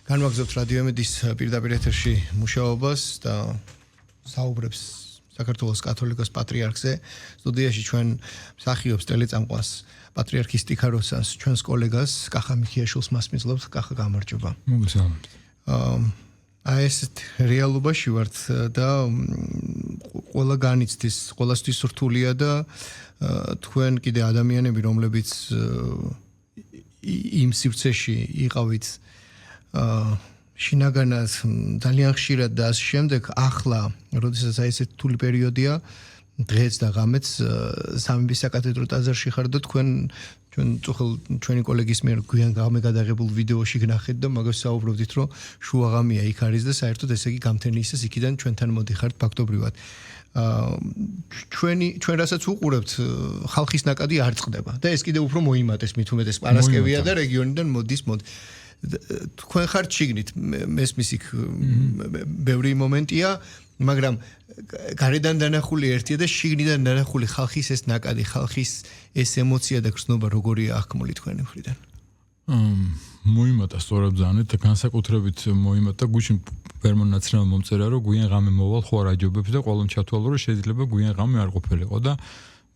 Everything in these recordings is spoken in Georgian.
განვაგრძობთ რადიო ემედის პირდაპირ ეთერში მუშაობას და საუბრებს საქართველოს კათოლიკოს პატრიარქზე. სტუდიაში ჩვენ მსახიობს ტელეწამყვანს პატრიარქის ტიქაროსანს, ჩვენს კოლეგას კახა მიქიაშვილს მასმიძლობთ. კახა, გამარჯობა. მოგესალმებით. ეს რეალობაში ვართ და ყველა განიცდის, ყველასთვის რთულია და თქვენ კიდე ადამიანები, რომლებიც იმ სივრცეში იყავით შინაგანად ძალიან ხშირად და ასე შემდეგ, ახლა, როდესაც ესეთი რთული პერიოდია, დღეც და ღამეც სამების საკათედრო ტაძარში ხარ და ჩვენი კოლეგის მიერ გვიან ღამე გადაღებულ ვიდეოში გნახეთ და მაგას საუბრობდით, რომ შუაღამია იქ არის და საერთოდ ესე იგი გამთენიისას იქიდან ჩვენთან მოდიხართ ფაქტობრივად. ჩვენ რასაც უყურებთ, ხალხის ნაკადი არ წყდება და ეს კიდე უფრო მოიმატეს, მით უმეტეს პარასკევია და რეგიონიდან მოდის. თქვენ ხართ შიგნით, მესმის იქ ბევრი მომენტია, მაგრამ გარედან დანახული ერთია და შიგნიდან დანახული ხალხის ეს ნაკადი, ხალხის ეს ემოცია და გრძნობა როგორია აღქმული თქვენი მხრიდან? მოიმატა სწორად ზანეთ და განსაკუთრებით მოიმატა გუშინ პერმონაცრალ მომწერა, რომ გვიან ღამე მოვალ ხო არ აჯობებს და ყველამ ჩათვალო, რომ შეიძლება გვიან ღამე არ ყოფილიყო და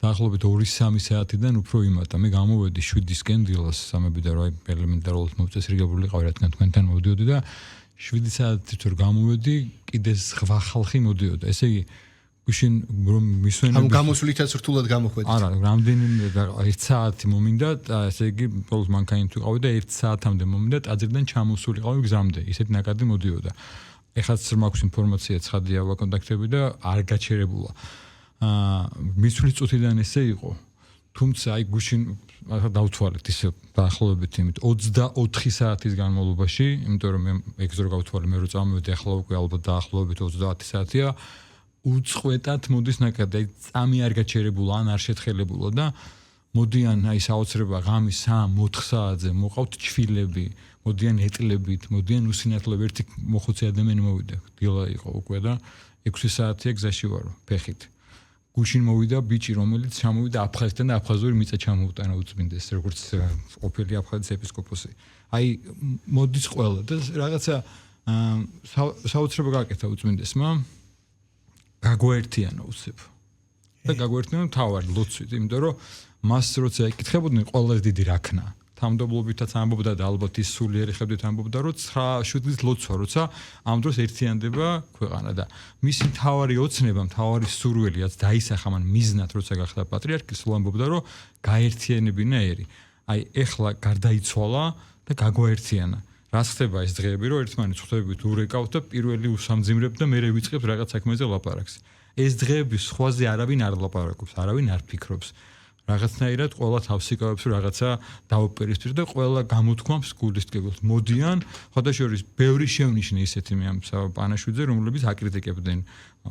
დაახლოებით 2-3 საათიდან უფრო იმატა. მე გამოვედი 7-ისკენ დილას სამებიდან, რომ ელემენტარულად მოწესრიგებული ყავი, რადგან თქვენთან მოვიდოდი და 7 საათით რომ გამოვედი, კიდე სხვა ხალხი მოდიოდა. ესე იგი, გუშინ რომ მისვენები გამოსვლითაც რთულად გამოხვედით. არა, რამდენიმე 1 საათი მომინდა, ესე იგი, ბოლოს მანქანით ვიყავი და 1 საათამდე მომინდა, ტაძრიდან ჩამოსულიყავი გზამდე. ისეთი ნაკადი მოდიოდა. ეხლაც მაქვს ინფორმაცია, ცხადია ვაკონტაქტები და არ გაჩერებულა. მისვლის წუთიდან ესე იყო. თუმცა აი გუშინ დავთვალეთ ისე დაახლოებით იმით 24 საათის განმავლობაში, იმიტომ რომ მე ეგ ზრო გავთვალე, მე რო წამოვედი ახლა უკვე ალბათ დაახლოებით 30 საათია, უწყვეტად მოდის ნაკადი, აი წამი არ გაჩერებულა, ან არ შეთხელებულა და მოდიან აი საოცრება ღამის 3-4 საათზე მოყავთ ჩვილები, მოდიან ეტლებით, მოდიან უსინათლოები, ერთი მოხუცი ადამიანი მოვიდა, დილა იყო უკვე და 6 საათია გზაში ვარო, ფეხით. გუშინ მოვიდა ბიჭი, რომელიც ჩამოვიდა აფხაზეთიდან და აფხაზური მიწა ჩამოუტანა უწმინდეს, როგორც ყოფილი აფხაზეთის ეპისკოპოსი. აი მოდის ყველა და რაღაცა საოცრება გააკეთა უწმინდესმა. გაგვაერთიანა უცებ. და გაგვაერთიანა თავარი ლოცვით, იმიტომ რომ მას როცა ეკითხებოდნენ ყველაზე დიდი რაქნა. თამამდაბლობითაც ამბობდა და ალბათ ის სულიერი ხედვით ამბობდა, რომ 9-7 ლოცვა, როცა ამ დროს ერთიანდება ქვეყანა და მისი თავარი ოცნება, თავარი სურვილიაც დაისახა მან მიზნად, როცა გახდა პატრიარქი, სულ ამბობდა, რომ გაერთიანებინა ერი. აი, ეხლა გარდაიცვალა და გაგვაერთიანა. რას ხდება ეს დღეები, რომ ერთმანეთს ხვდებით ურეკავთ და პირველი უსამძიმრებთ და მერე ვიწყებთ რაღაც საქმეზე ლაპარაკს. ეს დღეები სხვაზე არავინ არ ლაპარაკობს, არავინ არ ფიქრობს. რაღაცნაირად ყველა თავს იკავებს, რომ რაღაცა დაუპირისპირდეს და ყველა გამოთქვამს გულისწყებელს. მოდიან, ხოდაშორის ბევრი შევნიშნე ისეთი მე ამ პანაშვიდზე, რომლებიც აკრიტიკებდნენ,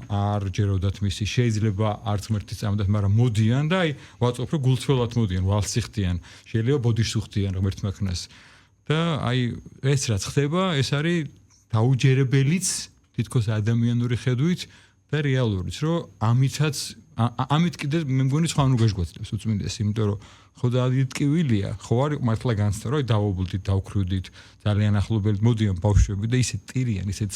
არ ჯეროდათ მისი, შეიძლება არც ღმერთის წამოდათ, მაგრამ მოდიან და აი ვაწყობ, რომ გულწრფელად მოდიან, ვალსიხდიან, შეიძლება ბოდიშს უხდიან ღმერთმა ქნას. და აი ეს რაც ხდება, ეს არის დაუჯერებელიც თითქოს ადამიანური ხედვით და რეალურიც, რომ ამით კიდე მე მგონი სხვა ნუ გაჟგვაცდებს უწმინდეს, იმიტომ რომ ხო დაიტკივილია, ხო არ მართლა განცდა, რომ დავობლდით, დავქრუდით, ძალიან ახლობელი მოდიან ბავშვები და ისეთ ტირიან, ისეთ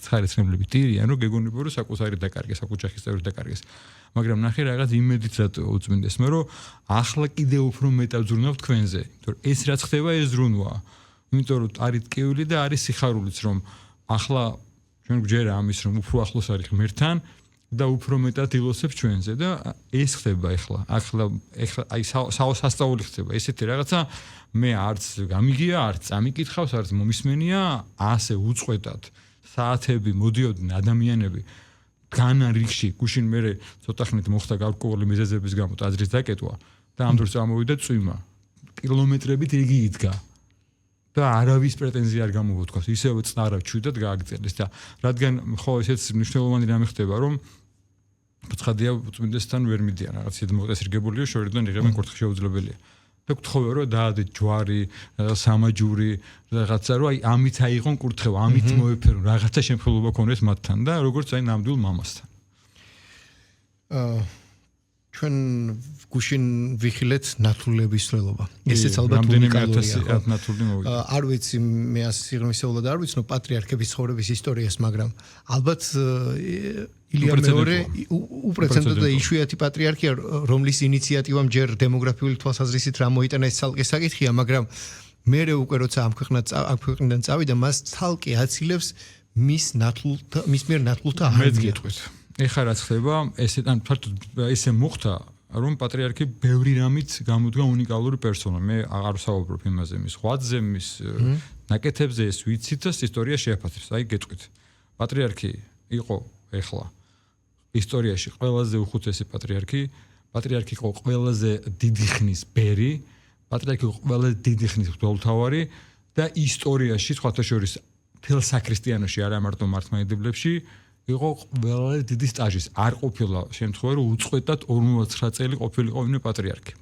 ცხარეცრემლებით ტირიან, რომ გეგონება რომ საკუთარი დაკარგეს, საკუჯახის წევრი დაკარგეს. მაგრამ ნახე რაღაც იმედით უწმინდესმა, რომ ახლა კიდე უფრო მეტად ზრუნავ თქვენზე, იმიტომ რომ ეს რაც ხდება, ეს ზრუნვაა. იმიტომ რომ არის ტკივილი და არის სიხარულიც, რომ ახლა ჩვენ გვჯერა ამის, რომ უფრო ახლოს არის ღმერთთან და უფრო მეტად ილოცებს ჩვენზე და ეს ხდება ახლა აი სასწაული ხდება ესეთი რაღაცა მე არც გამიგია, არც წამიკითხავს, არც მომისმენია, ასე უწყვეტად საათები მოდიოდნენ ადამიანები განა რიგში, გუშინ მე ცოტა ხნით მოხდა გარკვეული მიზეზების გამო ტაძრის დაკეტვა და ამ დროს წამოვიდა წვიმა. კილომეტრებით რიგი იდგა. და არავის პრეტენზია არ გამოვთქვას, ისევე წნარავ ჩვიდად გააგრძელეს და რადგან ხო ესეც მნიშვნელოვანი რამე ხდება, რომ ცხადია უწმინდესთან ვერ მიდიან, რაღაც მოწესრიგებულია, შორიდან იღებენ კურთხი შეუძლებელია. და გთხოვე რომ დაადეთ ჯვარი, სამაჯური, რაღაცა რომ აი ამით აიღონ კურთხევა, ამით მოეფერონ, რაღაცა შემხელობა ქონდეს მათთან და როგორც აი ნამდვილ მამასთან. ჩვენ გუშინ ვიხილეთ ნათლულების სრულობა. ესეც ალბათ უნიკალურია. ნათლული მოვიდა. არ ვიცი მე სიღრმისეულად არ ვიცნობ პატრიარქების ცხოვრების ისტორიას, მაგრამ ალბათ ილია მეორე უპრეცედენტო და იშვიათი პატრიარქია, რომლის ინიციატივამ ჯერ დემოგრაფიული თვალსაზრისით რა მოიტანა ეს ცალკე საკითხია, მაგრამ მე უკვე როცა ამ ქვეყნიდან წავიდა, მას ცალკე აცილებს მის მიერ ნათლულთა არმია. ეხლა რაც ხდება, ან ფართოდ ესე მოხდა, რომ პატრიარქი ბევრი რამით გამოდგა უნიკალური პერსონა. მე აღარ ვსაუბრობ იმაზე, მის ღვაწლზე, მის ნაკეთებზე, ეს ვიცით და ისტორია შეაფასებს. აი გეტყვით. პატრიარქი იყო ეხლა ისტორიაში ყველაზე უხუცესი პატრიარქი იყო ყველაზე დიდი ხნის ბერი, პატრიარქი იყო ყველაზე დიდი ხნის მღვდელმთავარი და ისტორიაში სხვათა შორის თელ საქრისტიანოში არა მარტო მართლმადიდებლებში იყო ყველაზე დიდი სტაჟის. არ ყოფილა შემთხვევა, რომ უწყვეტად 49 წელი ყოფილიყო ვინმე პატრიარქი.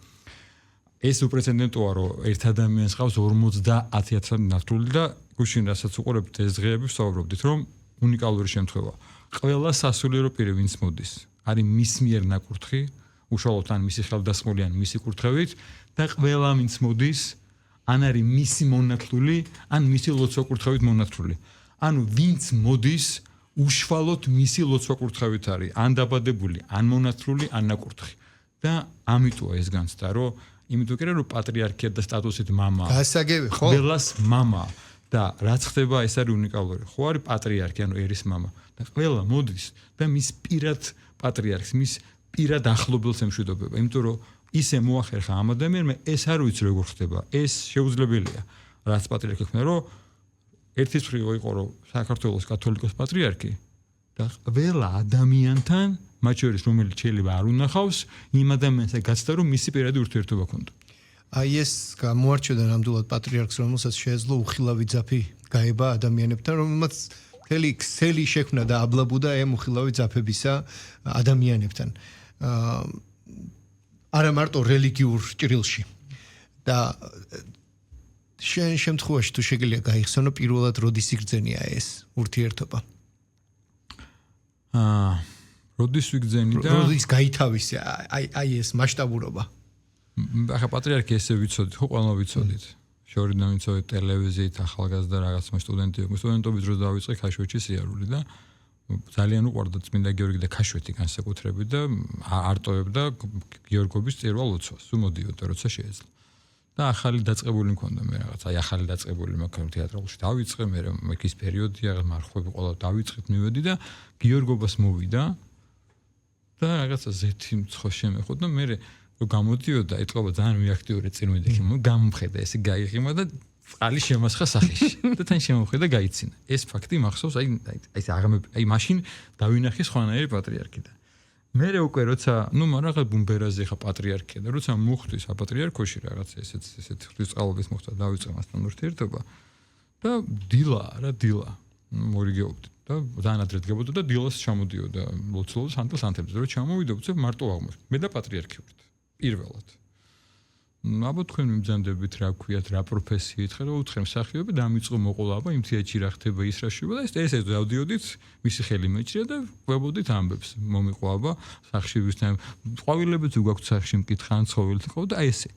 ეს უპრეცედენტოა, რომ ერთ ადამიანს ყავს 50,000 ნათლული და გუშინ რასაც უყურებთ ეს დღეები ვსაუბრობდით, რომ უნიკალური შემთხვევა. ყველა სასულიერო პირი ვინც მოდის, არის მის მიერ ნაკურთხი, უშუალოდ ან მისი ხელდასხმული ან მისი კურთხევით და ყველა ვინც მოდის, ან არის მისი მონათლული, ან მისი ლოცვა-კურთხევით მონათლული. ანუ ვინც მოდის, უშუალოდ მისი ლოცვა-კურთხევით არის, ან დაბადებული, ან მონათლული, ან ნაკურთხი. და ამიტოა ეს განცდა, რომ იმიტომ კი რომ პატრიარქია და სტატუსით მამა. გასაგები, ხო? ყველას მამა. და რაც ხდება, ეს არის უნიკალური. ხო არის პატრიარქი, ანუ ერის მამა. და ყველა მოდის და მის პირად პატრიარქს, მის პირად ახლობელს ემშვიდობება. იმიტომ რომ ისე მოახერხა ამ ადამიანმა, ეს არ ვიცი როგორ ხდება. ეს შეუძლებელია. რაც პატრიარქი ხმნა, რომ ერთის მხრივ იყო რომ საქართველოს კათოლიკოს პატრიარქი და ყველა ადამიანთან, მათ შორის რომელიც შეიძლება არ უნახავს, იმ ადამიანსა გაცდა რომ მისი პირადი ურთიერთობა ჰქონდა. აი ეს გამოარჩევდა ნამდვილად პატრიარქს, რომელსაც შეეძლო უხილავი ძაფი გაება ადამიანებთან, რომელმაც მთელი ქსელი შექმნა და აბლაბუდა ამ უხილავი ძაფებისა ადამიანებთან. არა მარტო რელიგიურ ჭრილში. და შენ შემთხვევაში თუ შეგიძლია გაიხსენო პირველად როდის იგრძენია ეს ურთიერთობა? როდის ვიგრძენი და როდის გაითავისე აი ეს მასშტაბურობა? ახლა პატრიარქი ესე ვიცოდით, ხო ყველა ვიცოდით. შორიდან ვიცოდით ტელევიზიით, ახალგაზრდა რაღაცა სტუდენტი იყო. სტუდენტობის დროს დავიწყე ქაშვეთში სიარული და ძალიან უყვარდა წმინდა გიორგი და ქაშვეთი განსაკუთრებით და არტოებდა გიორგობის წირვა ლოცვას. უმოდიოდა როცა შეეძლო. და ახალი დაწყებული მქონდა მე რაღაც, აი ახალი დაწყებული მაგალითად თეატრალში დავიწყე, მე მეკის პერიოდია, მარხვები ყველა დავიწყეთ, მივედი და გიორგობას მოვიდა და რაღაცა ზეთი მცხო შემეხო და მე რომ გამოდიოდა, ეთქობა ძალიან მიაქტიური წირვიდა ხიმო, გამომხედა ესე გაიღიმა და წყალი შემასხა სახეში და თან შემოხვიდა და გაიცინა. ეს ფაქტი მახსოვს, აი მაშინ დავინახე სხვანაირი პატრიარქი და მე უკვე როცა, მაგრამ ბუმბერაზე ხა პატრიარქია და როცა მოხდის აპატრიარქოში რაღაც ესეთ ღვთისმწყალობის მოხდა დავიწყე მასთან ურთიერთობა და დილა მორიგეობდი და ძალიან ადრე დგებოდა და დილას ჩამოდიოდა ლოცულობის ანტელს რომ ჩამოვიდა უცებ მარტო აღმოჩნდა მე და პატრიარქი ვართ პირველად. აბა თქვენ მიმძანდებით რა ქვიათ რა პროფესიით ხარ უთხე მსახიობი დამიწყო მოყოლაბა იმ თეატრში რა ხდება ის რა შევა და ეს დავდიოდით მისი ხელი მეჭრია და ყვებოდით ამბებს მომიყვება სახშივისთან ყვავილებიც უგაქვთ სახში მკითხან ცხოველთ ხო და აი ესე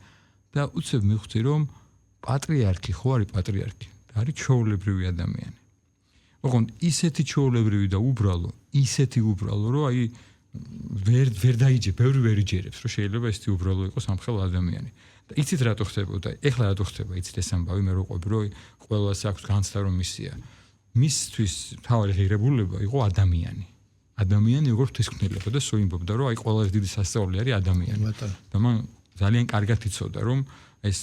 და უცებ მივხვდი რომ პატრიარქი ხო არის პატრიარქი და არის ჩვეულებრივი ადამიანი. ოღონდ ისეთი ჩვეულებრივი და უბრალო რომ აი ვერ დაიჯე, ბევრი ვერ იჯერებს, რომ შეიძლება ესეთი უბრალო იყოს ამხელ ადამიანი. და იცით რატო ხდებოდა? ეხლა რატო ხდება? იცით ეს ამბავი მე რო ყვები, რომ ყველას აქვს განცდა რომ მისია. მისთვის თავი ღირებულება იყო ადამიანი. ადამიანი როგორ ღვთისმშობლება და სოიმბობდა, რომ აი ყველაზე დიდი სასწაული არის ადამიანი. და მან ძალიან კარგად იცოდა, რომ ეს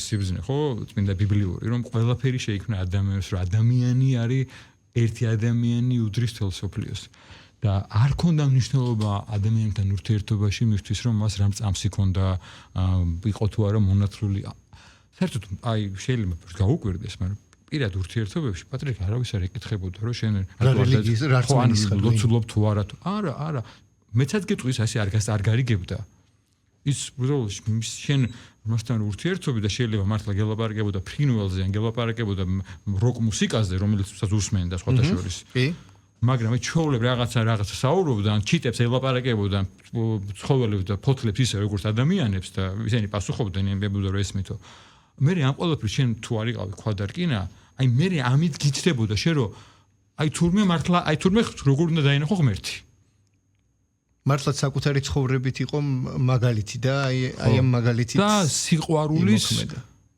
სიბზნე ხო, წმინდა ბიბლიური, რომ ყველაფერი შეიქმნა ადამიანს, რომ ადამიანი არის ერთი ადამიანი უდრის თელ სოფლიოს. და არ ქონდა მნიშვნელობა ადამიანთან ურთიერთობაში მისთვის რომ მას რამ წამსი ქონდა იყო თუ არა მონათლული საერთოდ აი შეიძლება გაუკვირდეს მაგრამ პირად ურთიერთობებში პატრიარქი არავის არ ეკითხებოდა რომ შენ ლოცულობ თუ არა მეცად გეტყვის ასე არ გარიგებდა ის ბრძოლაში შენ მასთან ურთიერთობი და შეიძლება მართლა გელაპარაკებოდა ფრინველზე ან გელაპარაკებოდა როკ მუსიკაზე რომელიც უცად უსმენდა სხვათა შორის მაგრამ ჩვეულები რაღაცა საუბრობდა, ჩიტებს ელაპარაკებოდა ცხოველებს და ფოთლებს ისე როგორც ადამიანებს და ისინი პასუხობდნენ იმებოდა რომ ესმითო. მე ამ ყველაფრის შენ თუ არ იყავი ქვადარკინა, აი მე ამით გიჩნდებოდა შენ რომ აი თურმე როგორ უნდა დაინახო ღმერთი. მართლაც საკუთარი ცხოვრებით იყო მაგალითი და აი ამ მაგალითით და სიყვარულის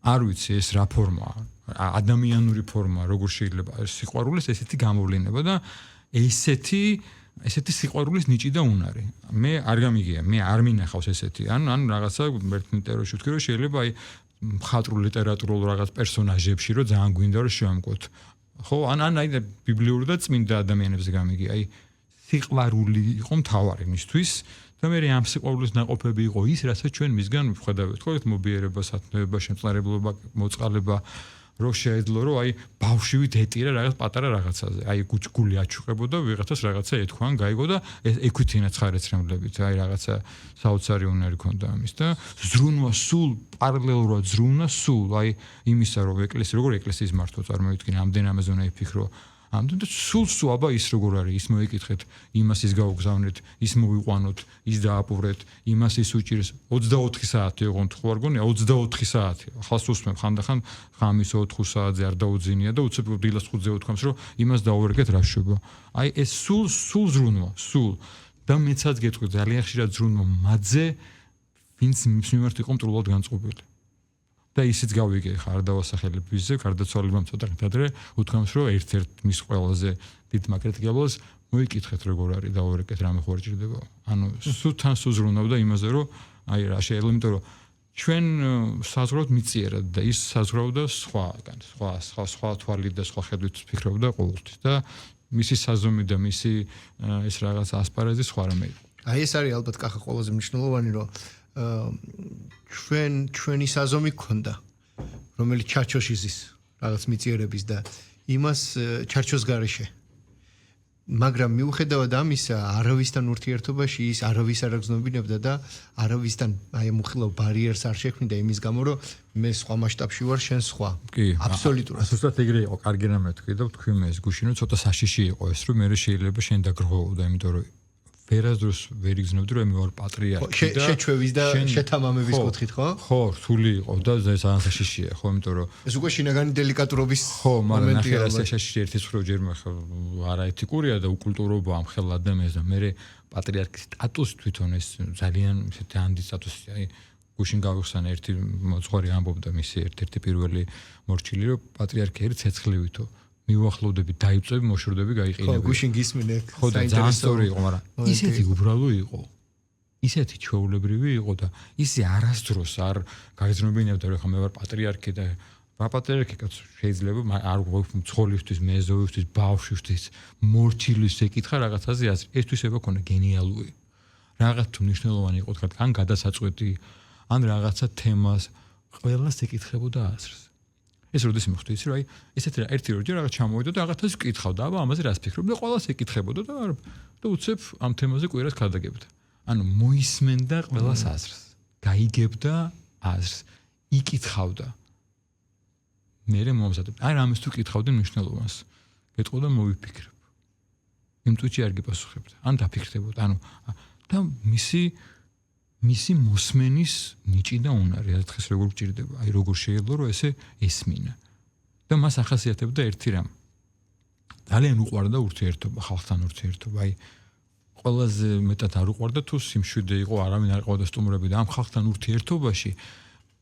არ ვიცი ეს რა ფორმაა, ადამიანური ფორმა, როგორ შეიძლება სიყვარულის ესეთი გამოვლინება და ესეთი სიყვარულის ნიჭი და უნარი. მე არ გამიგია, მე არ მინახავს ესეთი. ან რაღაცა ერთ ინტერვიუში ვთქვი რომ შეიძლება აი მხატვრულ ლიტერატურულ რაღაც პერსონაჟებში რომ ძალიან გვინდა რომ შევამკოთ. ხო, ან აი ბიბლიური და წმინდა ადამიანებზე გამიგია. აი სიყვარული იყო მთავარი მისთვის და მე ამ სიყვარულის ნაყოფები იყო ის, რასაც ჩვენ მისგან ვხედავთ, ხო, მობიერება, სათნოება, შემწყნარებლობა, მოწყალება, რო შეეძლო, რომ აი ბავშვივით ეტირა რაღაც პატარა რაღაცაზე. აი გული აჩუყებოდა, ვიღაცას რაღაცა ეთქვა, ან გაიგო და ექვითინა ცხარეცრემლებით, აი რაღაცა საოცარი უნარი ქონდა ამის და ზრუნვა სულ პარალელურად ზრუნვა სულ, აი იმისა, რომ როგორ ეკლესიის მართვა წარმოვიდგინე, ამდენ ამაზე უნდა იფიქრო. ამდენ და სულ აბა ის როგორ არის, ის მოიკითხეთ, იმას ის გავგზავნეთ, ის მოვიყვანოთ, ის დააპურეთ, იმას ის უჭირს 24 საათი ოღონდ ხო არ გონია 24 საათი. ახლა სუსმებ ხანდახან ღამის 4 საათზე არ დაუძინია და უცებ დილას 5-ზე უთქვამს რომ იმას დაუვერგეთ რა შვება. აი ეს სულ ზრუნვა, სულ და მეცაც გეტყვი ძალიან ხშირად ზრუნვა მათზე, ვინც მის მიმართ იყო მტრულად განწყობილი. და ისიც გავიგე ხა არ დავასახელებ ვიზზე, გარდაცვალებამ ცოტა ადრე უთქვამს რომ ერთ-ერთ მის ყველაზე დიდ მაკრიტიკებელს მოიკითხეთ როგორ არის დაუვერგეთ რამე ხო არ ჭირდება. ანუ სულთან სუზრუნავდა იმაზე რომ აი რა შეიძლება, იმიტომ რომ ჩვენ საზღვრავთ მიწიერად და ის საზღვრავდა სხვა თვალით და სხვა ხედვით ფიქრობდა ყოველთვის და მისი საზომი და მისი ეს რაღაც ასპარეზი სხვა რამე იყო. აი ეს არის ალბათ კახა ყველაზე მნიშვნელოვანი რომ ჩვენი საზომი გქონდა რომელიც ჩარჩოში ზის რაღაც მიწიერების და იმას ჩარჩოს გარეშე მაგრამ მიუხედავად ამისა არავისთან ურთიერთობაში ის არავის არ გზნობინებდა და არავისთან აი მოხილავ ბარიერს არ შექმნიდა იმის გამო რომ მე სხვა მასშტაბში ვარ შენ სხვა აბსოლუტურად ზუსტად ეგრე იყო კარგი რამე თქვი და თქვი მე ეს გუშინო ცოტა საშიში იყო ეს რომ მე შეიძლება შენ დაგრღვეოდა იმიტომ რომ ვერასდროს ვერ იგზნობდი რომ მე ვარ პატრიარქი და შეჩვევის და შეთამამების კუთხით ხო? ხო, რთული იყო და ძალიან საშიშია, ხო, იმიტომ რომ ეს უკვე შინაგანი დელიკატურობის მომენტია. ხო, მაგრამ ახლა საშიში ერთი ხრო ჯერ არაეთიკურია და უკულტურობაა მხელ ადამიანს და მე პატრიარქის სტატუსი თვითონ ეს ძალიან ისეთი ანდი სტატუსია. აი გუშინ გავიხსენე ერთი მოძღვარი ამბობდა მისი ერთ-ერთი პირველი მორჩილი რომ პატრიარქი ერთ ცეცხლივითო მივახლოვდები, დაიწვევი, მოშორდები, გაიყინები. ხო, გუშინ გისმინე. ხო, და ძალიან სწორი იყო, მაგრამ ისეთი უბრალო იყო. ისეთი ჩვეულებრივი იყო და ისე არასდროს არ გაიზრნობინებდა, რომ ხა მე ვარ პატრიარქი და პატრიარქი კაც შეიძლება არ მცხოვლისთვის, მეზობისთვის, ბავშვისთვის, მორჩილის ეკითხა რაღაცაზე აზრი. ეს თვისება ქონა გენიალური. რაღაც თუ მნიშვნელოვანი იყო, თქვა, ან გადასაწყვეტი, ან რაღაცა თემას ყველას ეკითხებოდა აზრს. ეს როდის მოხდა იცი რომ აი ესეთი რა ერთი როდი რაღაც ჩამოვიდა და რაღაცას ვკითხავდა, აბა ამაზე რას ფიქრობ და ყველას ეკითხებოდა და უცებ ამ თემაზე კვირას გადაგებდა. ანუ მოისმენდა ყველას აზრს, გაიგებდა აზრს, იკითხავდა. მე მომზადებდა. აი რამეს თუ კითხავდი მნიშვნელოვანს. გეტყო და მოვიფიქრებ. იმ წუთში არ გიპასუხებდა. ან დაფიქრდებოდა. ანუ და მისი მოსმენის ნიჭი და უნარი, რა დღეს როგორ გჭირდება, აი როგორ შეიძლება რომ ესე ესმინა. და მას ახასიათებდა ერთი რამ. ძალიან უყვარდა ურთიერთობა, ხალხთან ურთიერთობა. აი ყველაზე მეტად არ უყვარდა თუ სიმშვიდე იყო, არავინ არ ყავდა სტუმრები და ამ ხალხთან ურთიერთობაში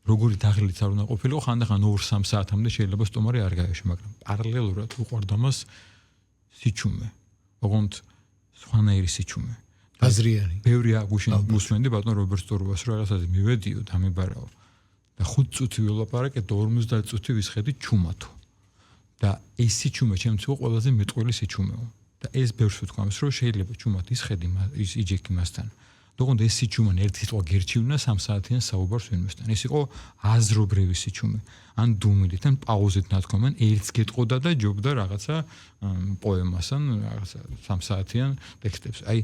როგორი დაღლით არ უნდა ყოფილიყო, ხანდახან 2-3 საათამდე შეიძლება სტუმარი არ გაეშვა, მაგრამ პარალელურად უყვარდა მას სიჩუმე. ოღონდ სხვანაირი სიჩუმე. აზრიანი. ბევრია გუშინ უსმენდი ბატონ რობერტ სტურვას რომ რაღაცაზე მივედიო და მიბარაო. და 5 წუთი ვილაპარაკე და 50 წუთი ვისხედი ჩუმათო. და ეს სიჩუმე ჩემთვის იყო ყველაზე მეტყველი სიჩუმეო. და ეს ბევრს ვთქვამს რომ შეიძლება ჩუმად ისხედი ის იჯექი მასთან. თუმცა ეს სიჩუმე ერთი სიტყვა გერჩივნა 3 საათიან საუბარს ვინმესთან. ეს იყო აზრობრივი სიჩუმე. ან დუმილით, ან პაუზით ნათქვამენ, ერთს გეტყოდა და ჯობდა რაღაცა პოემას ან რაღაცა 3 საათიან ტექსტებს. აი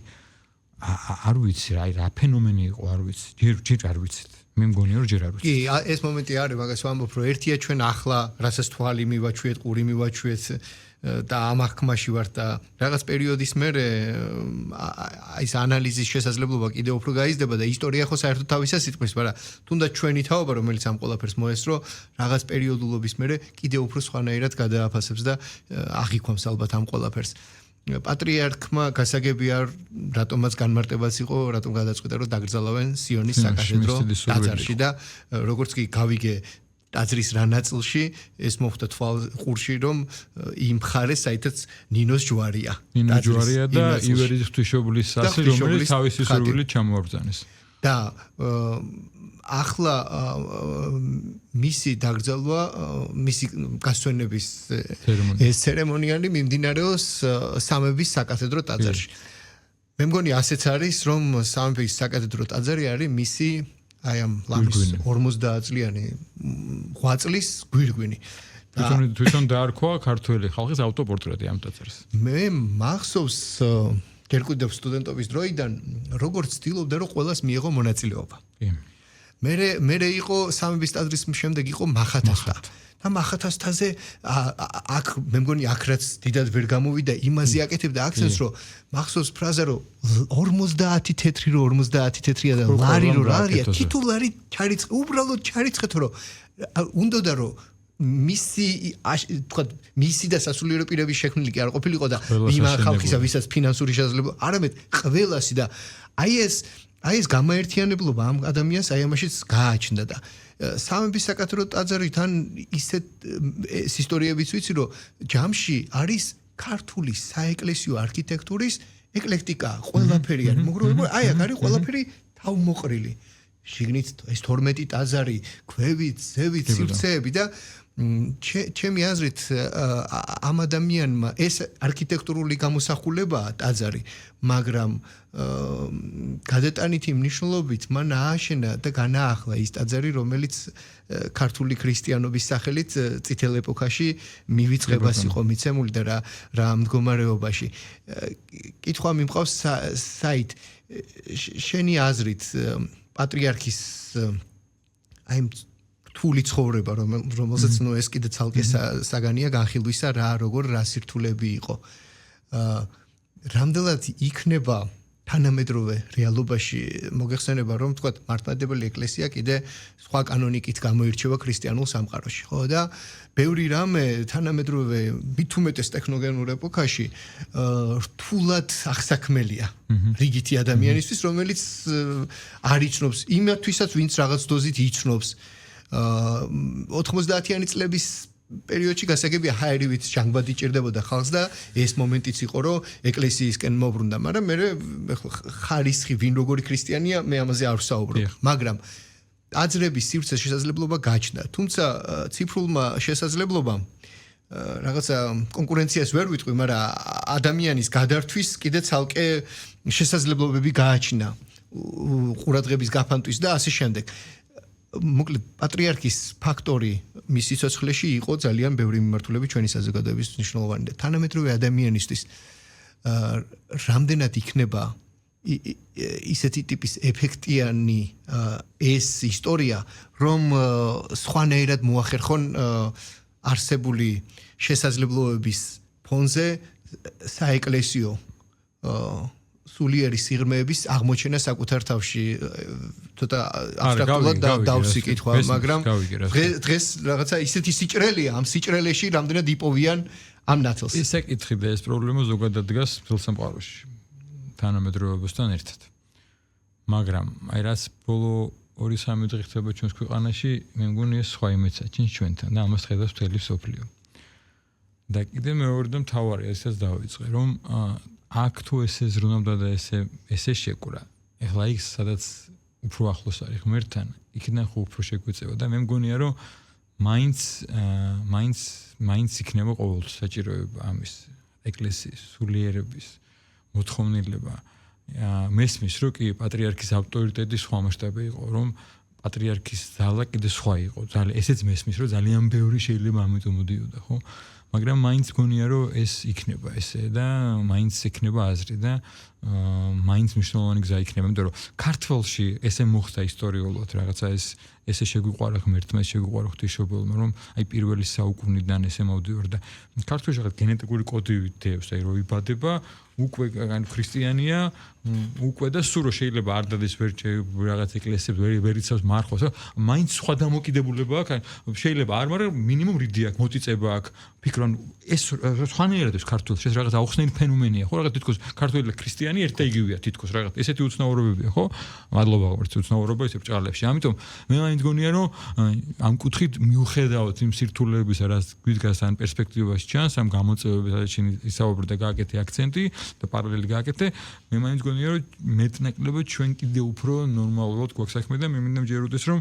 არ ვიცი რა, აი რა ფენომენი იყო, არ ვიცი. ჯერ არ ვიცით. მე მგონია რომ ჯერ არ კი, ეს მომენტი არის, მაგას ვამბობ, რომ ერთია ჩვენ ახლა, რასაც თვალი მივაჩვიეთ, ყური მივაჩვიეთ და ამ აღქმაში ვართ და რაღაც პერიოდის მერე ის ანალიზის შესაძლებლობა კიდევ უფრო გაიზრდება და ისტორია ხო საერთოდ თავისას იტყვის, მაგრამ თუნდაც ჩვენი თაობა, რომელიც ამ ყველაფერს მოესწრო, რაღაც პერიოდულობის მერე კიდევ უფრო სხვანაირად გადააფასებს და აღიქვამს ალბათ ამ ყველაფერს. პატრიარქმა გასაგებია რატომაც განმარტებაც იყო, რატომ გადაწყვიტა რომ დაგრძალავენ სიონის საკათედრო ტაძარში და როგორც კი გავიგე ტაძრის რა ნაწილში ეს მოხდა ყურში რომ იმ მხარეს საერთოდ ნინოს ჯვარია. ნინოს ჯვარია და ივერიის ღვთისმშობლის სასი, რომელიც თავისი სურვილით ჩამოაბრძანეს. და ახლა მისი დაკრძალვა, მისი გასვენების ეს ცერემონიალი მიმდინარეობს სამების საკათედრო ტაძარში. მე მგონი ასეც არის, რომ სამების საკათედრო ტაძარი არის მისი აი ამ ლამის 50 წლიანი 8 წლის გვირგვინი. თვითონ დაარქვა ქართველი ხალხის ავტოპორტრეტი ამ ტაძარს. მე მახსოვს გერკვიდებ სტუდენტობის დროიდან როგორც ცდილობდა რომ ყველას მიიღო მონაწილეობა. მე იყო სამების ტაძრის შემდეგ იყო მახათასთა. და მახათასთაზე აქ მე მგონი აქ რაც დიდად ვერ გამოვიდა იმაზე აკეთებდა აქცენტს რომ მახსოვს ფრაზა რომ 50 თეთრი რომ 50 თეთრია და ლარი რომ რა არია თითულარი ჩარიცხე უბრალოდ ჩარიცხეთ რომ უნდოდა რომ მისი და სასულიერო პირების შექმნილი კი არ ყოფილიყო და იმ ხალხისა ვისაც ფინანსური შესაძლებლობა არამედ ყველასი და აი ეს გამაერთიანებლობა ამ ადამიანს აი ამაშიც გააჩნდა და სამების საკათედრო ტაძარი თან ისეთ ეს ისტორიებიც ვიცი რომ ჯამში არის ქართული საეკლესიო არქიტექტურის ეკლექტიკა ყველაფერი არის მოგროვებული აი აქ არის ყველაფერი თავმოყრილი შიგნით ეს 12 ტაძარი ქვევით ზევით სივრცეები და ჩემი აზრით ამ ადამიანმა ეს არქიტექტურული გამოსახულებაა ტაძარი მაგრამ გადატანითი მნიშვნელობით მან ააშენა და განაახლა ის ტაძარი რომელიც ქართული ქრისტიანობის სახელით წითელ ეპოქაში მივიწყებას იყო მიცემული და რა მდგომარეობაში კითხვა მიმყავს საით შენი აზრით პატრიარქის აი თული ცხოვრება რომელსაც ნუ ეს კიდე ცალკე საგანია განხილვისა რა როგორ რა სირთულები იყო რამდენად იქნება თანამედროვე რეალობაში მოგეხსენება რომ თქვა მართლმადიდებელი ეკლესია კიდე სხვა კანონიკით გამოირჩევა ქრისტიანულ სამყაროში ხო და ბევრი რამე თანამედროვე მით უმეტეს ტექნოგენურ ეპოქაში რთულად ახსაქმელია რიგითი ადამიანისთვის რომელიც არ იცნობს იმათვისაც ვინც რაღაც დოზით იცნობს 90-იანი წლების პერიოდში გასაგებია ჰაერივით ჟანგბადი ჭირდებოდა ხალხს და ეს მომენტიც იყო რომ ეკლესიისკენ მოbrunდა მაგრამ მე ხარისხი ვინ როგორი ქრისტიანია მე ამაზე არ ვსაუბრობ მაგრამ ტაძრების სივრცეს შესაძლებლობა გაჩნდა თუმცა ციფრულმა შესაძლებლობამ რაღაცა კონკურენციას ვერ ვიტყვი მაგრამ ადამიანის გადართვის კიდე ცალკე შესაძლებლობები გააჩნდა ყურადღების გაფანტვის და ასე შემდეგ მოკლედ პატრიარქის ფაქტორი მის სიცოცხლეში იყო ძალიან ბევრი მიმართულებით ჩვენი საზოგადოების მნიშვნელოვანი და თანამედროვე ადამიანისთვის რამდენად იქნება ისეთი ტიპის ეფექტიანი ეს ისტორია რომ სხვანაირად მოახერხონ არსებული შესაძლებლობების ფონზე საეკლესიო სულიერი სიღრმეების აღმოჩენა საკუთარ თავში ცოტა აბსტრაქტულად დავსი კითხვა მაგრამ დღეს რაღაცა ისეთი სიჭრელეა ამ სიჭრელეში რამდენად იპოვიან ამ ნათელს ესე კითხი და ეს პრობლემა ზოგადად დგას მთელ სამყაროში თანამედროვეობასთან ერთად მაგრამ აი რაც ბოლო 2-3 დღე ხდება ჩვენს ქვეყანაში მე მგონი ეს სხვა იმეც აჩენს ჩვენთან და ამას ხედავს მთელი სოფლიო და კიდე მეორე და მთავარი ესაც დავიწყე რომ აქ თუ ესე ზრუნავდა და ესე შეკურა. ეხლა იქ სადაც უფრო ახლოს არის ღმერთთან, იქიდან ხო უფრო შეგვეწევა და მე მგონია რომ მაინც იქნება ყოველთვის საჭიროება ამის ეკლესიის სულიერების მოთხოვნილება. მესმის რომ კი პატრიარქის ავტორიტეტი სხვა მასშტაბი იყო, რომ პატრიარქის ძალა კიდე სხვა იყო. ესეც მესმის რომ ძალიან ბევრი შეიძლება ამიტომ მოდიოდა, ხო? მაგრამ მაინც გონია რომ ეს იქნება ესე და მაინც იქნება აზრი და მაინც მნიშვნელოვანი გზა იქნება, იმიტომ რომ ქართველში ესე მოხდა ისტორიულად რაღაცა ესე შეგვიყვარა ღმერთმა, შეგვიყვარა ღვთისმშობელმა, რომ აი პირველი საუკუნიდან ესე მოვდივარ და ქართველში რაღაც გენეტიკური კოდი დევს, აი რო იბადება, უკვე ან ქრისტიანია, უკვე და სულ რო შეიძლება არ დადეს ვერ რაღაც ეკლესიებს ვერ იცავს მარხვას, მაინც სხვა დამოკიდებულება აქვს, შეიძლება არ, მაგრამ მინიმუმ რიდი აქვს, მოწიწება აქვს, ფიქრობ ეს სხვანაირად ეს ქართველში ეს რაღაც აუხსნელი ფენომენია, ხო, რაღაც თითქოს ქართველი და ქრისტიანი ერთ და იგივეა თითქოს რაღაც ესეთი უცნაურობებია, ხო? მადლობა ღმერთს უცნაურობა ისე ბრჭყალებში. ამიტომ მე მაინც გონია რომ ამ კუთხით მიუხედავად იმ სირთულეებისა, რაც გვიდგას ან პერსპექტივაში ჩანს, ამ გამოწვევებს რაც ისაუბრე და გააკეთე აქცენტი და პარალელი გააკეთე, მე მაინც გონია რომ მეტნაკლებად ჩვენ კიდე უფრო ნორმალურად გვაქვს საქმე და მე მინდა მჯეროდეს რომ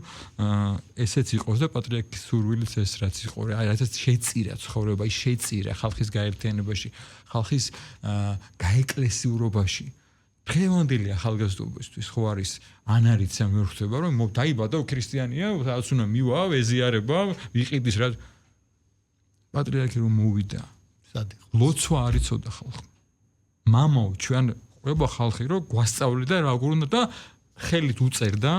ესეც იყოს და პატრიარქის სურვილიც ეს რაც იყო, აი რაც შეწირა ცხოვრება, ის შეწირა ხალხის გაერთიანებაში, ხალხის გაეკლესიურობაში. დღევანდელი ახალგაზრდობისთვის ხო არის ან არის სამერთება რომ დაიბადა ქრისტიანია, რაც უნდა მივა, ეზიარება, ვიყიდის რა პატრიარქი რომ მოვიდა. ლოცვა არ იცოდა ხალხი. მამაო ჩვენ ყובה ხალხი რომ გვასწავლიდა რა როგორ უნდა და ხელით უწერდა.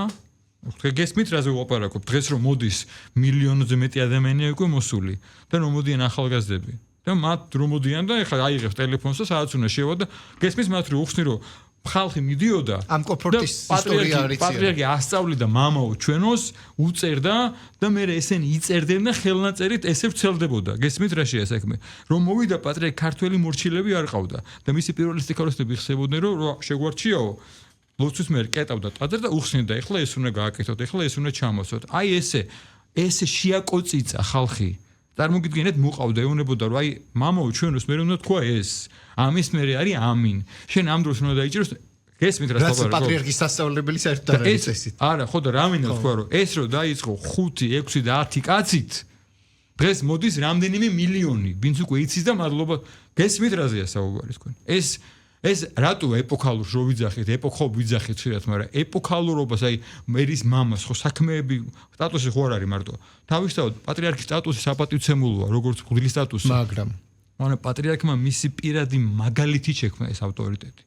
გესმით რაზე ვაპარაკობ? დღეს რომ მოდის მილიონზე მეტი ადამიანი უკვე მოსული და რომ მოდიან ახალგაზრდები და მათ რომ მოდიან და ეხლა აიღებს ტელეფონს და სადაც უნდა შევა და გესმის მათ რომ უხსნი რომ ხალხი მიდიოდა ამ კომფორტის ისტორია არის. პატრიარქი ასწავლიდა მამაო ჩვენოს უწერდა და მე ესენი იწერდნენ და ხელნაწერით ესე ვრცელდებოდა. გესმით რა შეა საქმე? რომ მოვიდა პატრიარქი ქართველი მორჩილები არ ყავდა და მისი პირველი სტიქაროსნები ხსებოდნენ რომ შეგვარჩიაო ლოცვის მე კეტავდა ტაძარ და უხსნიდა ეხლა ეს უნდა გააკეთოთ, ეხლა ეს უნდა ჩამოსვათ. აი ესე შეაკოწიცა ხალხი. წარმოგიდგენთ მოყავდა ეუბნებოდა რომ აი მამაო ჩვენოს მე უნდა თქვა ეს ამის მე არის ამინ შენ ამ დროს უნდა დაიჭიროს გესმით რა სწავლობ რა პატრიარქის სასწავლებელი საერთოდ არ არის წესით არა ხო და რა მინდა თქვა რომ ეს რო დაიწყო 5 6 და 10 კაცით დღეს მოდის რამდენიმე მილიონი ვინც უკვე იცის და მადლობა გესმით რაზეა საუბარი თქვენ ეს რატო ეპოქალურს რო ვიძახით ეპოქო ვიძახით ხშირად მაგრამ ეპოქალურობას აი მერის მამას ხო საქმეები სტატუსი ხო არ არის მარტო თავისთავად პატრიარქის სტატუსი საპატივცემულოა როგორც ღვთის სტატუსი მაგრამ პატრიარქმა მისი პირადი მაგალითი შექმნა ეს ავტორიტეტი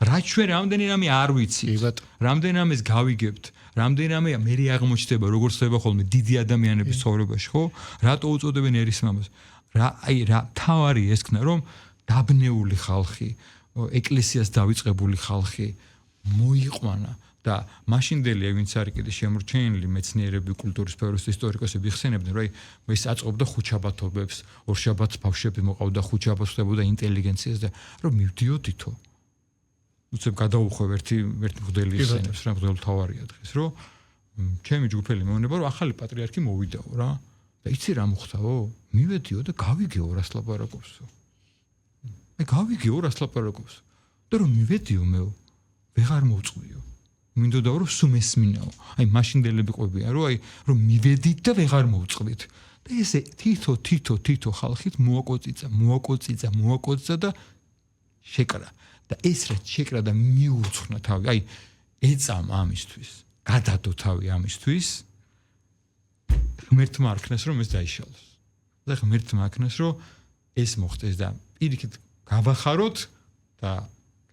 რაც ჩვენ რამდენი რამე არ ვიცით რამდენი რამეს გავიგებთ რამდენი რამე მე აღმოჩნდება როგორც ხდება ხოლმე დიდი ადამიანების ცხოვრებაში ხო რატო უწოდებენ ერის მამას რა თავარი ესქნა რომ დაბნეული ხალხი ეკლესიას დავიწყებული ხალხი მოიყვანა და მაშინდელი ვინც არის კიდე შემორჩენილი მეცნიერები კულტურის სფეროს ისტორიკოსები ხსენებდნენ რომ ეს აწყობდა ხუჩაბათობებს ორშაბათს ბავშვები მოყავდა ხუჩაბათს ხდებოდა ინტელიგენციას და რომ მივდიოდითო უცებ გადაუხვევ ერთი მღვდელი ხსენებს რა მღვდელი თავარია დღეს რომ ჩემი ჯგუფელი მეუბნება რომ ახალი პატრიარქი მოვიდაო რა და იცი რა მოხდაო მივედიო და გავიგეო რას ლაპარაკობსო მე გავიგეო რას ლაპარაკობს და რომ მივედიო მე ვეღარ მოვწყვიო მინდოდა რომ სულ მესმინაო აი მაშინდელები ყვებიან რომ აი რომ მივედით და ვეღარ მოვწყვით და ესე თითო ხალხით მოაკოწიცა და შეკრა და ეს რაც შეკრა და მიურცხნა თავი აი ეწამ ამისთვის გადადო თავი ამისთვის ღმერთმა არქნეს რომ ეს დაიშალოს და ღმერთმა არქნეს რომ ეს მოხდეს და პირიქით გავახაროთ და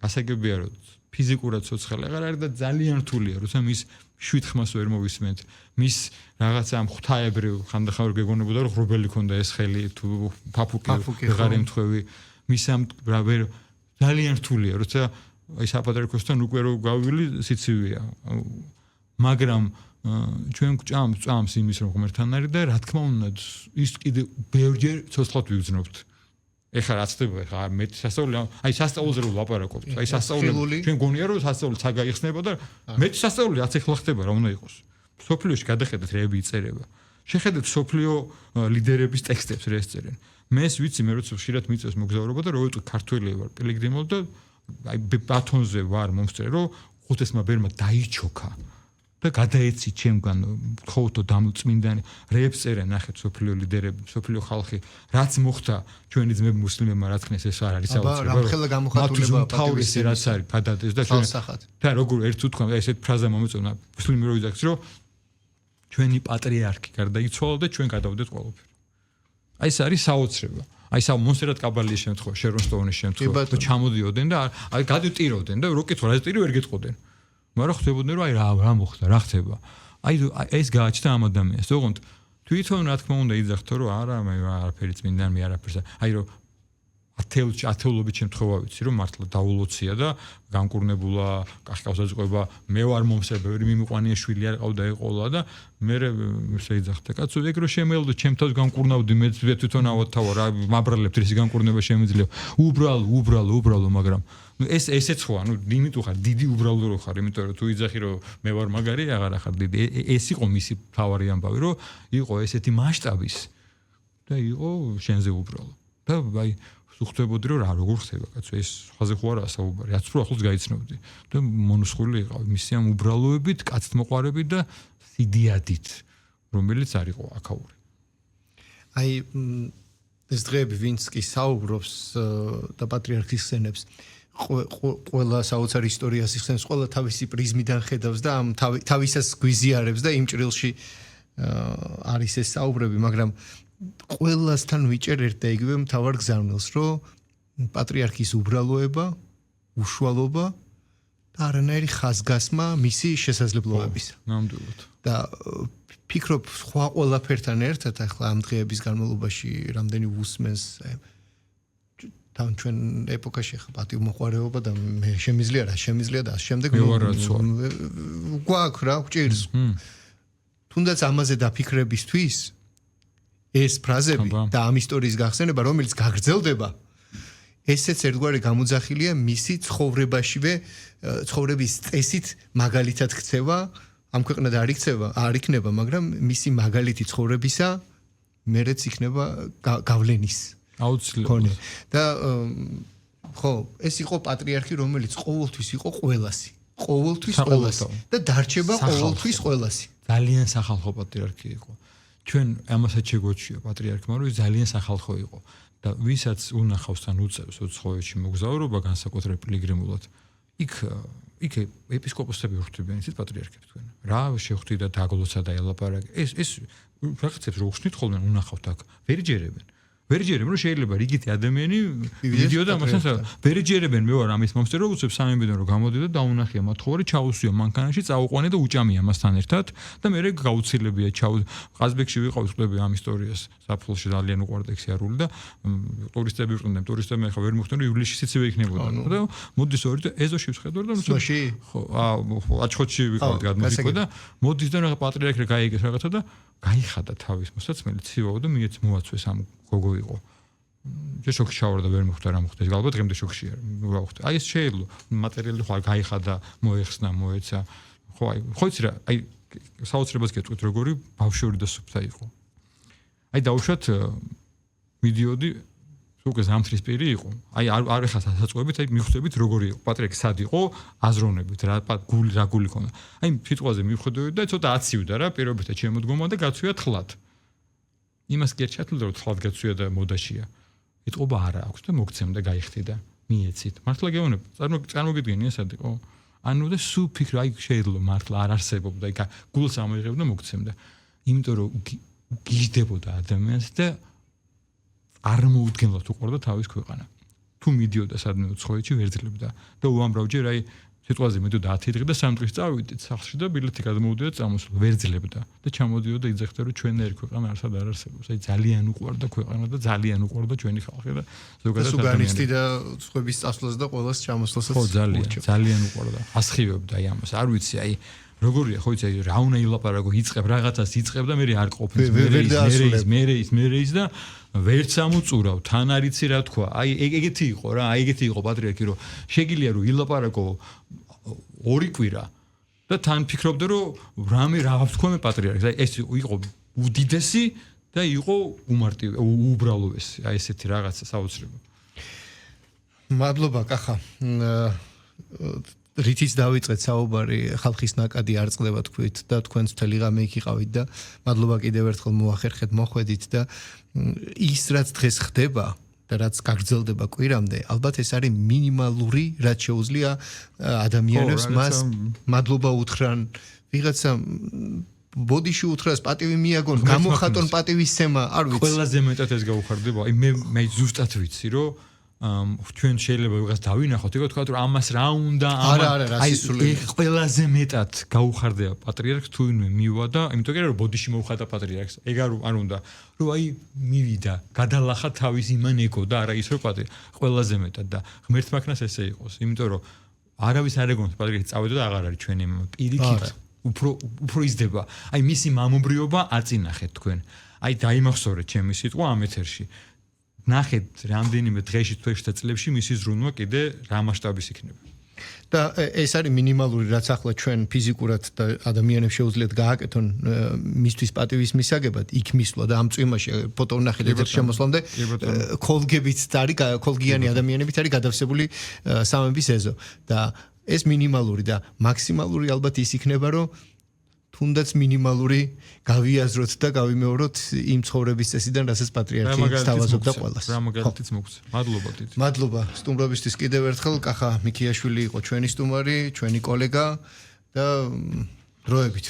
გასაგებია რომ ფიზიკურად ცოცხალი აღარ არის და ძალიან რთულია როცა მის შვიდხმას ვერ მოვისმენთ მის რაღაცა ამ ღვთაებრივ ხანდახან ვერ გეგონებოდა რომ ღრუბელი ქონდა ეს ხელი თუ ფაფუკი აღარ ემთხვევი მის ამ ვერ ძალიან რთულია როცა აი საპატრიარქოსთან უკვე რო გავილი სიცივეა მაგრამ ჩვენ გვჭამს იმის რომ ღმერთთან არის და რა თქმა უნდა ის კიდე ბევრჯერ ცოცხლად ვიგრძნობთ ეხლა რაც ხდება ეხლა მეტი სასწაული აი სასწაულზე რო ლაპარაკობთ აი სასწაული ჩვენ გონია რომ სასწაული საგაიხსნება და მეტი სასწაული რაც ეხლა ხდება რა უნდა იყოს სოფლიოში გადახედეთ რეები იწერება შეხედეთ სოფლიო ლიდერების ტექსტებს რა ესწერენ მე ეს ვიცი მე როცა ხშირად მიწევს მოგზაურობა და რო ვიტყვი ქართველი ვარ პილიგრიმობ და აი ბათონზე ვარ მომსწრე რომ ხუთესმა ბერმა დაიჩოქა და გადაეცი ჩემგან ხოთო დამწმინდანი რეებს წერენ ნახეთ სოფლიო ლიდერები სოფლიო ხალხი რაც მოხდა ჩვენი ძმები მუსლიმებმა რა თქნეს ეს არ არის საოცრება მათთვის თავისი რაც არის გადადეს და ჩვენ და როგორ ერთ უთქვა ესეთ ფრაზა მომეწონა მუსლიმი რო იზაქს რომ ჩვენი პატრიარქი გარდაიცვალა და ჩვენ გადავდეთ ყველაფერი აი ეს არის საოცრება აი სა მონსტერად კაბალიის შემთხვევა, შერონ სტოუნის შემთხვევა, და ჩამოდიოდნენ და აი გადიტიროდნენ და რო კითხვა რა ტირი ვერ გეტყოდნენ. მაგრამ ხდებოდნენ რომ აი რა მოხდა, რა ხდება. აი ეს გააჩნდა ამ ადამიანს. ოღონდ თვითონ რა თქმა უნდა იძახთო რომ არა მე არაფერიც მინდა მე არაფერს. აი რომ ათეულობით შემთხვევა ვიცი რომ მართლა დაულოცია და განკურნებულა, კახკავსაწყობა, მე ვარ მომსწრე, ბევრი მიმიყვანია შვილი არ ყავდა ეყოლა და მე შეიძახდა. კაცო, ეგ რო შემეულო ჩემთავს განკურნავდი, მე თვითონ ავათავა რა მაბრალებთ ისი განკურნება შემიძლია. უბრალო, მაგრამ ეს ესეც ხო, ანუ იმით ხარ, დიდი უბრალო რო ხარ, იმიტომ რომ თუ იძახი რომ მე ვარ მაგარი, აღარ ხარ დიდი. ეს იყო მისი თავარი ამბავი, რომ იყო ესეთი მასშტაბის და იყო შენზე უბრალო. და აი ხდებოდი რომ რა როგორ ხდება კაცო ეს ხაზე ხო არა საუბარი რაც რო ახლოს გაიცნობდი და მონუსხული იყავი მისი ამ უბრალოებით კაცთმოყვარებით და სიდიადით რომელიც არ იყო აქაური აი ეს დღეები ვინც კი საუბრობს და პატრიარქის ხსენებს ყველა საოცარ ისტორიას იხსენებს ყველა თავისი პრიზმიდან ხედავს და ამ თავისას გვიზიარებს და იმ ჭრილში არის ეს საუბრები მაგრამ ყველასთან ვიჭერ ერთ და იგივე მთავარ გზავნილს, რომ პატრიარქის უბრალოება, უშუალობა და არანაირი ხაზგასმა მისი შესაძლებლობებისა. ნამდვილად. და ფიქრობ, სხვა ყველაფერთან ერთად ახლა ამ დღეების განმავლობაში რამდენი უსმენს თან ჩვენ ეპოქაში ახლა პატივმოყვარეობა და მე შემიძლია და ამ შემდეგ გვაქვს რა, გჭირს. თუნდაც ამაზე დაფიქრებისთვის ეს ფრაზები და ამ ისტორიის გახსენება, რომელიც გაგრძელდება, ესეც ერთგვარი გამოძახილია მისი ცხოვრებაშივე, ცხოვრების წესით მაგალითად ქცევა, ამ ქვეყნად არ იქნება, მაგრამ მისი მაგალითი ცხოვრებისა მერეც იქნება გავლენის. აუცილებლად. და ხო, ეს იყო პატრიარქი, რომელიც ყოველთვის იყო ყველასი. ყოველთვის ყველასი და დარჩება ყოველთვის ყველასი. ძალიან სახალხო პატრიარქი იყო. ჩვენ ამასაც შეგვაჩვია პატრიარქმა რომ ძალიან სახალხო იყო და ვისაც უნახავს თან უწევს უცხოეთში მოგზაურობა განსაკუთრებით პილიგრიმულად იქ ეპისკოპოსები ხვდებიან ისეთ პატრიარქებს თქვენ რა შეხვდით და დაგლოცა და ელაპარაკე ეს რაღაცებს რო ხსნით ხოლმე უნახავთ აქ ვერ ჯერებენ რომ შეიძლება რიგითი ადამიანი ვიდეო და მასთან ვერ ჯერებენ მე ვარ ამის მომსწრე რომ უცებ სამებიდან რომ გამოდიდა და დაუნახია მათ ხოვარი ჩაუსვია მანქანაში წაუყვანე და უჭამია მასთან ერთად და მე გაუცილებია ყაზბეგში ვიყავ ხდები ამ ისტორიას საფულში ძალიან უყვარდა ქსიარული და ტურისტები ვიყდნენ ტურისტები ახლა ვერ მოხდნენ ივლისში სიცივე იქნებოდა და მოდის ორი და ეზოში ვხედავ და ხო აჩხოთში ვიყავ გადმოდიო და მოდის და რაღაც პატრიარქი გაიგეს რაღაცა და გაიხადა თავის მოსაცმელი ცივაო და მიეც მოაცვეს ამ გოგო იყო. შოქში ჩავარდა ვერ მოხდა რა მოხდა. ალბათ დღემდე შოქში არ ვახვდი. აი ეს შეიძლება მატერიალი ხო გაიხადა, მოეხსნა, მოეცა. ხო იცი რა, აი საოცრებას გეტყვით როგორი ბავშვური და სუფთა იყო. აი დაუშვათ მიდიოდი უკვე ზამთრის პირი იყო. აი არ ეხა სასაწყოებით, აი მიხვდებით როგორი იყო. პატრიარქი სად იყო, აზროვნებით რა გული ქონდა. აი სიტყვაზე მივხვდები და ცოტა აცივდა რა პირობითად შემოდგომა და გაცვია თხლად. იმას კი არ ჩათვლიდა რომ თხლად გაცვია და მოდაშია. იტყობა არა აქვს და მოგცემდა გაიხდი და მიეცით. მართლა გეუბნებ, წარმოგიდგენი ესად იყო. ანუ და სულ ფიქრ აი შეიძლება მართლა არ არსებობდა, იქ გულს ამოიღებ და მოგცემდა. იმიტომ რომ გიждდებოდა ადამიანს და არ მოუდგენლად უყურდა თავის ქვეყანა. თუ მიდიოდა სადმე უცხოეთში ვერძლებდა და უამრავჯერ აი სიტყვაზე მიდოდა 10 დღე და 3 დღეს წავიდით სახლში და ბილეთი გადმოვიდა და წამოსვლა ვერძლებდა და ჩამოდიოდა იძახდა რომ ჩვენერი ქვეყანა არსად არ არსებობს. აი ძალიან უყვარდა ქვეყანა და ძალიან უყვარდა ჩვენი ხალხი და ზოგადად სუგანისტი და სხვების წასვლას და ყოველს ჩამოსვლასაც ხო ძალიან უყვარდა. ასხივებდა აი ამას. არ ვიცი აი როგორია ხო იცი რა უნდა ილაპარაკო იწყებ რაღაცას იწყებ და მე არ ყოფნის მე ის და ვერც ამოწურავ თან არიცი რა თქვა აი ეგეთი იყო რა აი ეგეთი იყო პატრიარქი რომ შეგიძლია რომ ილაპარაკო ორი კვირა და თან ფიქრობდა რომ რამე რა ვთქვა მე პატრიარქს აი ეს იყო უდიდესი და იყო უმარტივე უბრალოესი აი ესეთი რაღაცა საოცრება მადლობა კახა რითიც დავიწყეთ საუბარი ხალხის ნაკადი არ წყდება თქვით და თქვენც მთელი ღამე იქ იყავით და მადლობა კიდევ ერთხელ მოახერხეთ მოხვედით და ის რაც დღეს ხდება და რაც გაგრძელდება კვირამდე ალბათ ეს არის მინიმალური რაც შეუძლია ადამიანებს მას მადლობა უთხრან ვიღაცა ბოდიში უთხრას პატივი მიაგონ, გამოხატონ პატივისცემა, არ ვიცი. ყველაზე მეტად ეს გაუხარდება. აი მე ზუსტად ვიცი, რომ ჩვენ შეიძლება ვიღაც დავინახოთ, ეგ თქვა რომ ამას რა უნდა, აი ყველაზე მეტად გაუხარდება პატრიარქს თუ ვინმე მივა და იმიტომ რომ ბოდიში მოუხატა პატრიარქს. ეგ არ უნდა, რომ აი მივიდა, გადალახა თავის იმან ეკო და არა ის რომ ყველაზე მეტად და ღმერთმა ქნას ესე იყოს, იმიტომ რომ არავის არ ეგონს პატრიარქი წავიდა და აღარ არის ჩვენი პირიქით უფრო იზრდება. აი მისი მამობრიობა აწინახეთ თქვენ. აი დაიმახსოვრეთ ჩემი სიტყვა ამ ეთერში. ნახეთ რამდენიმე დღეში თუ ეშთა წლებში მისი ზრუნვა კიდე რა მასშტაბის იქნება. და ეს არის მინიმალური რაც ახლა ჩვენ ფიზიკურად და ადამიანებს შეუძლიათ გააკეთონ მისთვის პატივის მისაგებად იქ მისვლა და ამ წვიმაში ფოტო ვნახეთ ერთ შემოსვლამდე კოლგებით არის კოლგიანი ადამიანებით არის გადავსებული სამების ეზო და ეს მინიმალური და მაქსიმალური ალბათ ის იქნება რომ თუნდაც მინიმალური გავიაზროთ და გავიმეოროთ იმ ცხოვრების წესიდან, რასაც პატრიარქი სთავაზობდა ყველას. რა მაგალითიც მოგწევ. მადლობა დიდი. მადლობა სტუმრობისთვის კიდევ ერთხელ. კახა მიქიაშვილი იყო ჩვენი სტუმარი, ჩვენი კოლეგა და დროებით.